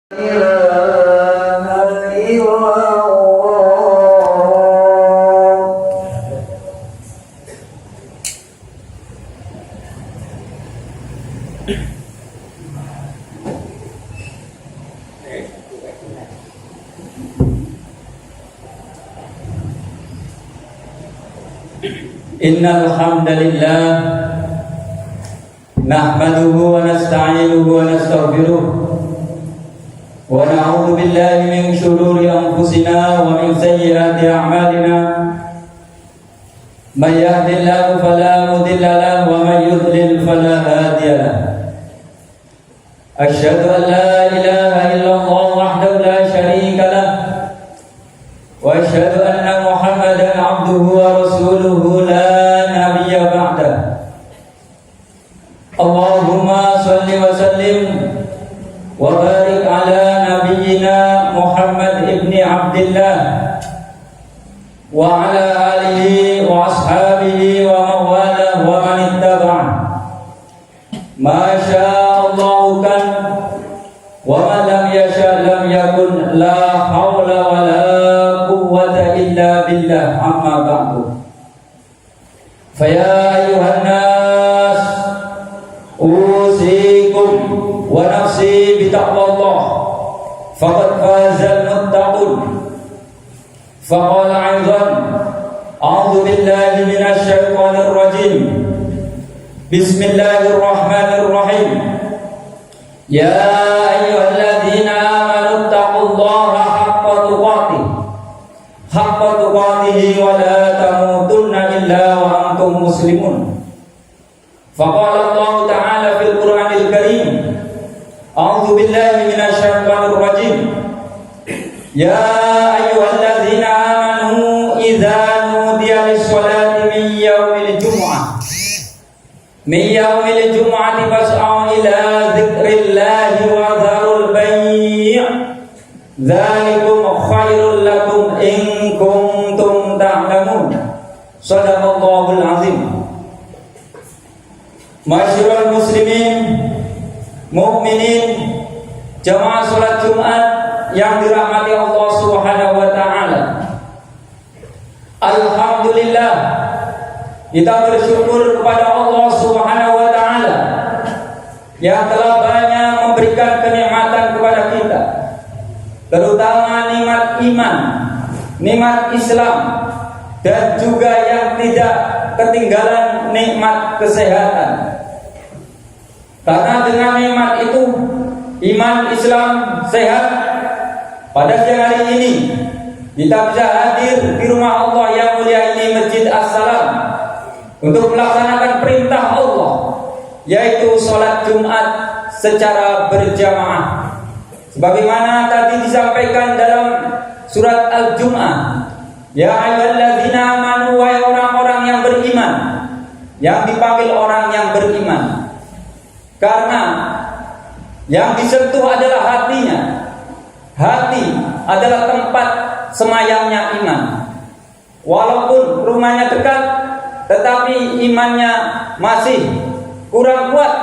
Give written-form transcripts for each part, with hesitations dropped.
Innal hamdalillah nahmaduhu wa nasta'inuhu wa nastaghfiruh wa na'udzu billahi min shururi anfusina wa min sayyiati a'malina may yahdihillahu fala mudilla lahu wa may yudlil fala hadiya lahu asyhadu an la ilaha illallah wahdahu la syarika lahu wa asyhadu anna Muhammadan 'abduhu wa rasuluhu la nabiyya ba'dah. Allahumma shalli wa sallim wa barik ala nabiyyina Muhammad ibni Abdillah wa ala alihi wa ashabihi wa mawala wa man ittaba'a ma syaa Allah kan wa ma lam yasha lam yakun la haula wa la quwwata illa billah amma ba'du. Fa ya ayuhan nas usikum wa nafsi bi taqwallah faqad fazal muttaqun. Faqala aidan a'udzu billahi minasy syaithanir rajim. Bismillahirrahmanirrahim. Ya ayyuhalladzina amanu taqullaha haqqa tuqatih wa la tamutunna illa wa antum muslimun. Faqala Allah Ta'ala fil Qur'anil Karim. A'udzu billahi minasy syaithanir rajim. Ya ayyuhalladzina amanu idza nudiya lis-sholati min yaumil jumu'ati fas'au ila dzikrillahi wa dzarul bai'. Dzalikum khairul lakum in kuntum ta'lamun. Shadaqallahul azim. Masyarul muslimin, mukminin, jamaah salat Jumat yang dirahmati Allah Subhanahu wa taala. Alhamdulillah, kita bersyukur kepada Allah Subhanahu wa taala yang telah banyak memberikan kenikmatan kepada kita, terutama nikmat iman, nikmat Islam, dan juga yang tidak ketinggalan nikmat kesehatan. Karena dengan nikmat itu, iman, Islam, sehat, pada siang hari ini kita bisa hadir di rumah Allah yang mulia ini, Masjid As-Salam, untuk melaksanakan perintah Allah, yaitu sholat Jumat secara berjamaah. Sebagaimana tadi disampaikan dalam surat Al-Jum'ah, ya ayyuhalladzina amanu, wahai orang-orang yang beriman, yang dipanggil orang yang beriman. Karena yang disentuh adalah hatinya. Hati adalah tempat semayamnya iman. Walaupun rumahnya dekat, tetapi imannya masih kurang kuat,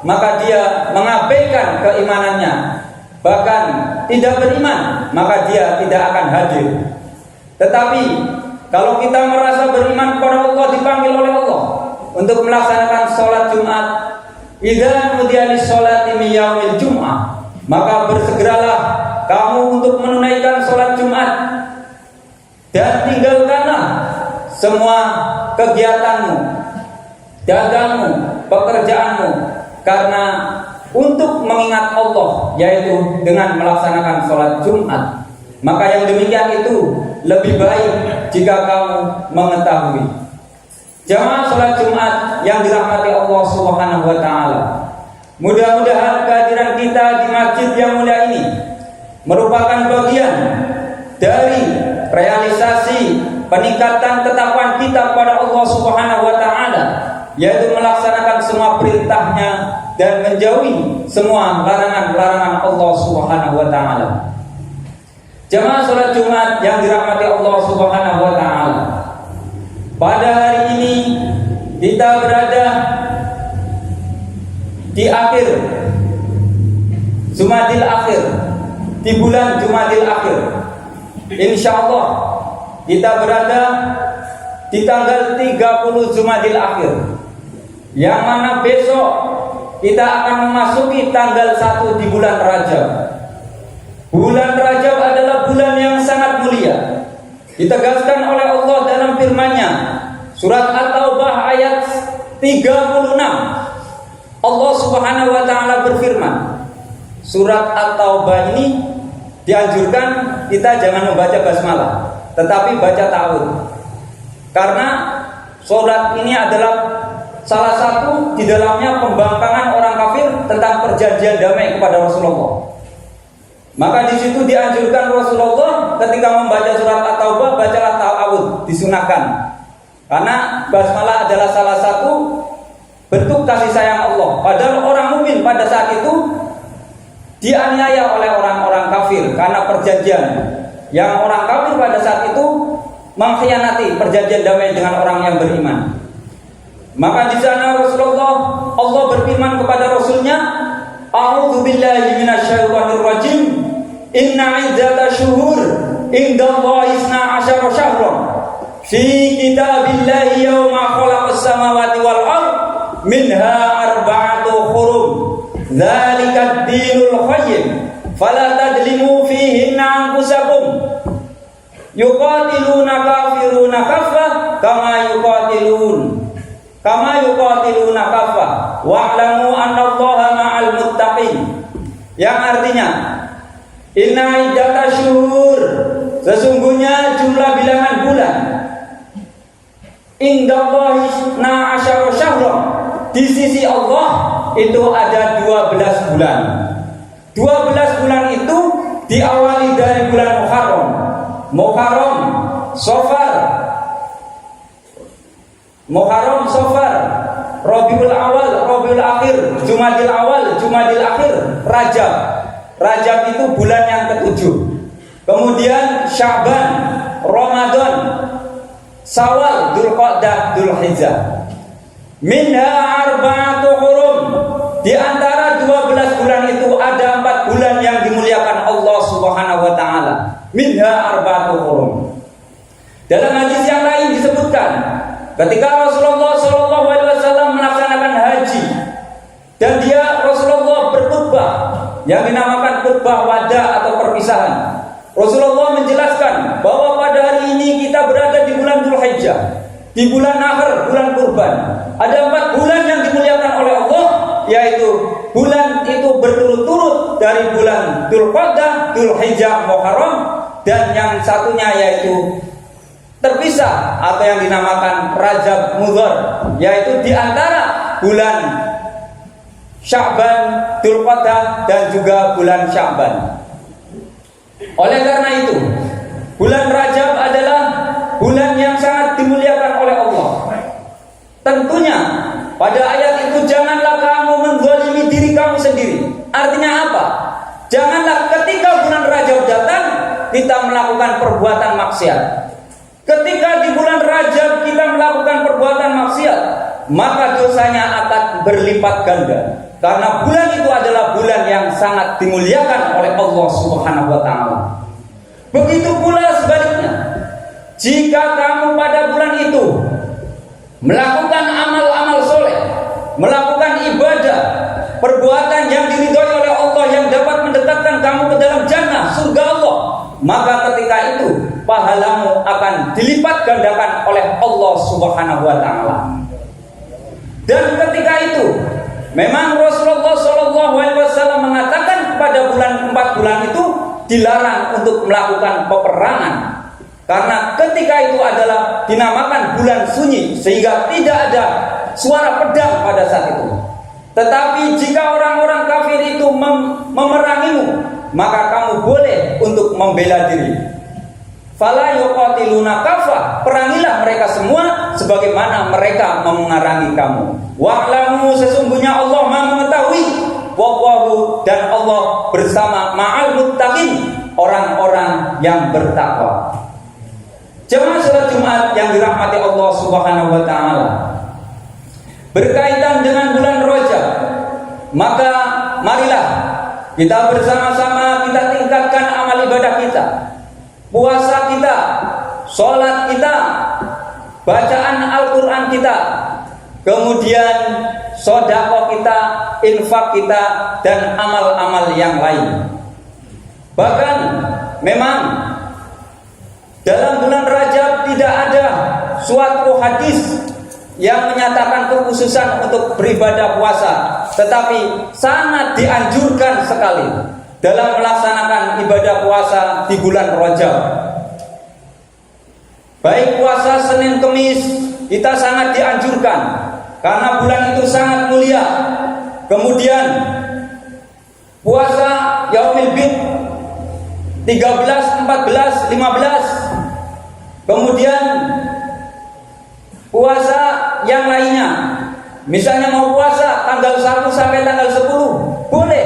maka dia mengabaikan keimanannya, bahkan tidak beriman, maka dia tidak akan hadir. Tetapi kalau kita merasa beriman kepada Allah, dipanggil oleh Allah untuk melaksanakan sholat Jumat, idza nudiya lis-sholati min yaumil jumu'ah, maka bersegeralah kamu untuk menunaikan sholat Jumat dan tinggalkanlah semua kegiatanmu, dagangmu, pekerjaanmu, karena untuk mengingat Allah, yaitu dengan melaksanakan sholat Jumat. Maka yang demikian itu lebih baik jika kamu mengetahui. Jamaah sholat Jumat yang dirahmati Allah Subhanahu wa taala, mudah-mudahan kehadiran kita di masjid yang mulia ini merupakan bagian dari realisasi peningkatan ketakwaan kita kepada Allah Subhanahu wa taala, yaitu melaksanakan semua perintahnya dan menjauhi semua larangan-larangan Allah Subhanahu wa taala. Jamaah salat Jumat yang dirahmati Allah Subhanahu wa taala, pada hari ini kita berada di akhir Jumadil Akhir, di bulan Jumadil Akhir. Insya Allah kita berada di tanggal 30 Jumadil Akhir, yang mana besok kita akan memasuki tanggal 1 di bulan Rajab. Bulan Rajab adalah bulan yang sangat mulia. Ditegaskan oleh Allah dalam firman-Nya, surat At-Taubah ayat 36. Allah Subhanahu wa taala berfirman. Surat At-Taubah ini dianjurkan kita jangan membaca basmalah, tetapi baca ta'awudz. Karena surat ini adalah salah satu di dalamnya pembangkangan orang kafir tentang perjanjian damai kepada Rasulullah. Maka di situ dianjurkan Rasulullah ketika membaca surat At-Taubah bacalah ta'awudz, disunahkan. Karena basmalah adalah salah satu bentuk kasih sayang Allah. Padahal orang mukmin pada saat itu dianiaya oleh orang-orang kafir karena perjanjian. Yang orang kafir pada saat itu mengkhianati perjanjian damai dengan orang yang beriman. Maka di sana Rasulullah, Allah berfirman kepada Rasulnya, A'udzu billahi minasyaitonir rajim. Inna iddatash syuhur indallahi 12 syahran fi kitabillahi yauma khalaqas samawati wal ardh minha arba'atu hurum. Dzalika ad-dinul qayyim fala tadlimu fihinna anfusakum. Yuqatiluna kafiruna kaffah kama yuqatiluna kaffah wa'lamu annallaha ma'al muttaqin. Yang artinya, inna iddatash syuhur, sesungguhnya jumlah bilangan bulan, indallahi 12 syahran, di sisi Allah itu ada 12 bulan. 12 bulan itu diawali dari bulan Muharram, Safar, Rabiul Awal, Rabiul Akhir, Jumadil Awal, Jumadil Akhir, Rajab. Rajab itu bulan yang ketujuh. Kemudian Sya'ban, Ramadan, Syawal, Dzulqa'dah, Dzulhijjah. Minha arba'atu hurum. Di antara 12 bulan itu ada 4 bulan yang dimuliakan Allah Subhanahu wa taala. Minha arba'atu hurum. Dalam hadis yang lain disebutkan, ketika Rasulullah SAW melaksanakan haji dan Rasulullah berkhutbah yang dinamakan khutbah wada atau perpisahan, Rasulullah menjelaskan bahwa pada hari ini kita berada di bulan Dzulhijjah, di bulan Nahar, bulan kurban. Ada 4 bulan yang dimuliakan oleh Allah, yaitu bulan itu berturut-turut dari bulan Dzulqa'dah, Dzulhijjah, Muharram, dan yang satunya yaitu terpisah atau yang dinamakan Rajab Mudhar, yaitu di antara bulan Sya'ban, Dzulqa'dah, dan juga bulan Sya'ban. Oleh karena itu, bulan Rajab adalah bulan yang sangat dimuliakan oleh Allah. Tentunya pada ayat itu janganlah kamu menzalimi diri kamu sendiri. Artinya apa? Janganlah ketika bulan Rajab datang kita melakukan perbuatan maksiat. Ketika di bulan Rajab kita melakukan perbuatan maksiat, maka dosanya akan berlipat ganda. Karena bulan itu adalah bulan yang sangat dimuliakan oleh Allah Subhanahu wa taala. Begitu pula sebaliknya, jika kamu pada bulan itu melakukan amal-amal soleh, melakukan ibadah, perbuatan yang diridhoi oleh Allah yang dapat mendekatkan kamu ke dalam jannah, surga Allah, maka ketika itu pahalamu akan dilipat gandakan oleh Allah Subhanahu wa taala. Dan ketika itu memang Rasulullah SAW mengatakan pada 4 bulan itu dilarang untuk melakukan peperangan, karena ketika itu adalah dinamakan bulan sunyi, sehingga tidak ada suara pedang pada saat itu. Tetapi jika orang-orang kafir itu memerangimu, maka kamu boleh untuk membela diri. Fala yuqatiluna kafah, perangilah mereka semua sebagaimana mereka memerangi kamu. Wa'lamu, sesungguhnya Allah Maha mengetahui, wallahu, dan Allah bersama ma'al muttaqin, orang-orang yang bertakwa. Jemaah salat Jumat yang dirahmati Allah Subhanahu wa taala, berkaitan dengan bulan Rajab, maka marilah Kita bersama-sama kita tingkatkan amal ibadah kita, puasa kita, sholat kita, bacaan Al-Quran kita, kemudian sedekah kita, infak kita, dan amal-amal yang lain. Bahkan memang dalam bulan Rajab tidak ada suatu hadis yang menyatakan kekhususan untuk beribadah puasa, tetapi sangat dianjurkan sekali dalam melaksanakan ibadah puasa di bulan Rajab. Baik puasa Senin Kemis kita sangat dianjurkan karena bulan itu sangat mulia. Kemudian puasa Yaumil Bid 13, 14, 15. Kemudian puasa yang lainnya, misalnya mau puasa tanggal 1 sampai tanggal 10, boleh,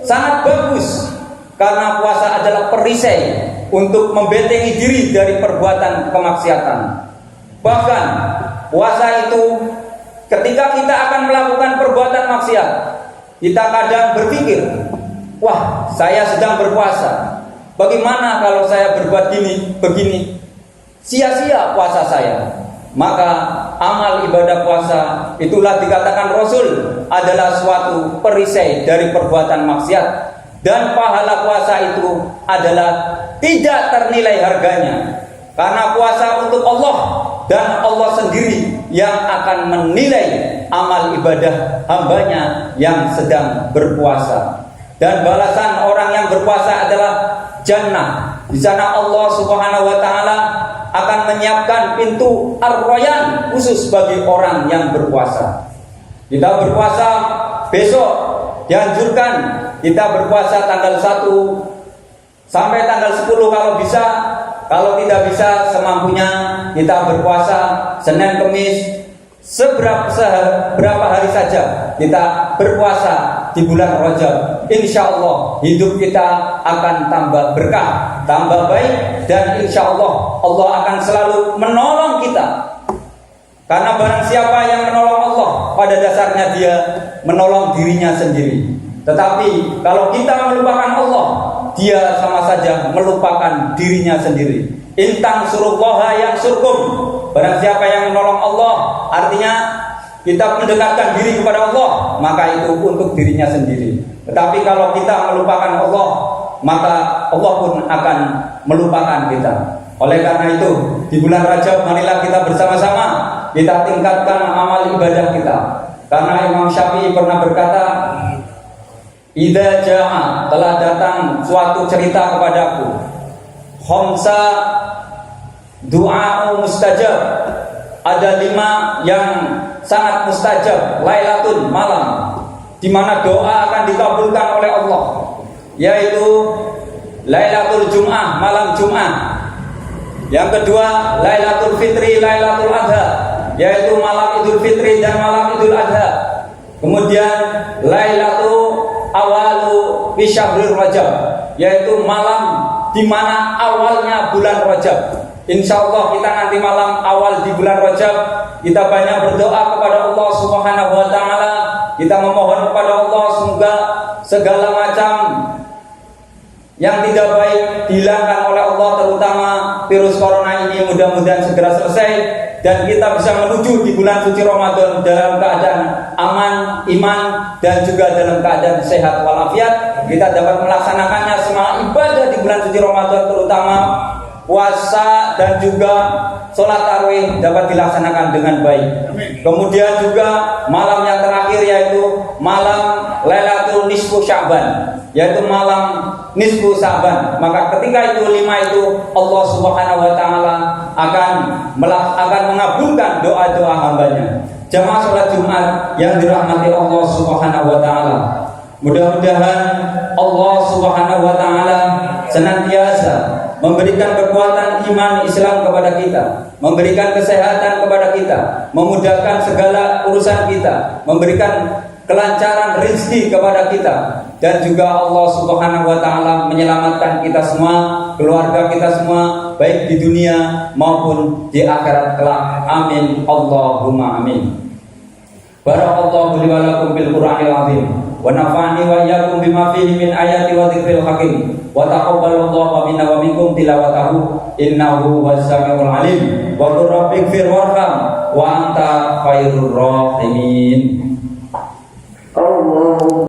sangat bagus, karena puasa adalah perisai untuk membentengi diri dari perbuatan kemaksiatan. Bahkan puasa itu ketika kita akan melakukan perbuatan maksiat, kita kadang berpikir, wah, saya sedang berpuasa, bagaimana kalau saya berbuat begini, sia-sia puasa saya. Maka amal ibadah puasa itulah dikatakan Rasul adalah suatu perisai dari perbuatan maksiat, dan pahala puasa itu adalah tidak ternilai harganya, karena puasa untuk Allah dan Allah sendiri yang akan menilai amal ibadah hambanya yang sedang berpuasa. Dan balasan orang yang berpuasa adalah jannah. Di sana Allah Subhanahu wa taala akan menyiapkan pintu Ar-Rayyan khusus bagi orang yang berpuasa. Kita berpuasa besok dianjurkan kita berpuasa tanggal 1 sampai tanggal 10 kalau bisa. Kalau tidak bisa, semampunya kita berpuasa Senin Kemis, seberapa hari saja kita berpuasa di bulan Rajab. Insya Allah hidup kita akan tambah berkah, tambah baik, dan insya Allah Allah akan selalu menolong kita. Karena barang siapa yang menolong Allah, pada dasarnya dia menolong dirinya sendiri. Tetapi kalau kita melupakan Allah, dia sama saja melupakan dirinya sendiri. Intang surullaha yang surkum. Barang siapa yang menolong Allah, artinya kita mendekatkan diri kepada Allah, maka itu untuk dirinya sendiri. Tetapi kalau kita melupakan Allah, maka Allah pun akan melupakan kita. Oleh karena itu, di bulan Rajab marilah kita bersama-sama kita tingkatkan amal ibadah kita. Karena Imam Syafi'i pernah berkata, idza jaa, telah datang suatu cerita kepadaku, khamsa du'a mustajab, ada 5 yang sangat mustajab, lailatul malam, di mana doa akan dikabulkan oleh Allah, yaitu Lailatul Jum'ah, malam Jum'ah. Yang kedua, Lailatul Fitri, Lailatul Adha, yaitu malam Idul Fitri dan malam Idul Adha. Kemudian Lailatul Awalu fi Syahril Rajab, yaitu malam di mana awalnya bulan Rajab. Insya Allah kita nanti malam awal di bulan Rajab, kita banyak berdoa kepada Allah Subhanahu wa taala. Kita memohon kepada Allah semoga segala macam yang tidak baik dihilangkan oleh Allah, terutama virus corona ini mudah-mudahan segera selesai, dan kita bisa menuju di bulan suci Ramadan dalam keadaan aman, iman, dan juga dalam keadaan sehat walafiat. Kita dapat melaksanakannya semua ibadah di bulan suci Ramadan, terutama puasa dan juga sholat tarawih dapat dilaksanakan dengan baik. Kemudian juga malam yang terakhir yaitu malam Lailatul Nisfu Sya'ban, yaitu malam nisfu Sya'ban. Maka ketika itu 5 itu Allah Subhanahu wa taala akan mengabulkan doa-doa hambanya. Jamaah sholat Jumat yang dirahmati Allah Subhanahu wa taala, mudah-mudahan Allah Subhanahu wa taala senantiasa memberikan kekuatan iman Islam kepada kita, memberikan kesehatan kepada kita, memudahkan segala urusan kita, memberikan kelancaran rezeki kepada kita, dan juga Allah Subhanahu wa taala menyelamatkan kita semua, keluarga kita semua, baik di dunia maupun di akhirat kelak. Amin Allahumma amin. Barakallahu li wa lakum bil Qur'anil azim wa nafa'ani wa iyyakum bima fihi min ayati wa dzikril hakim wa taqabbalallahu minna wa minkum tilawatahu innahu was-sami'ul alim wa qur rabbighfir warham wa anta khairur rahimin.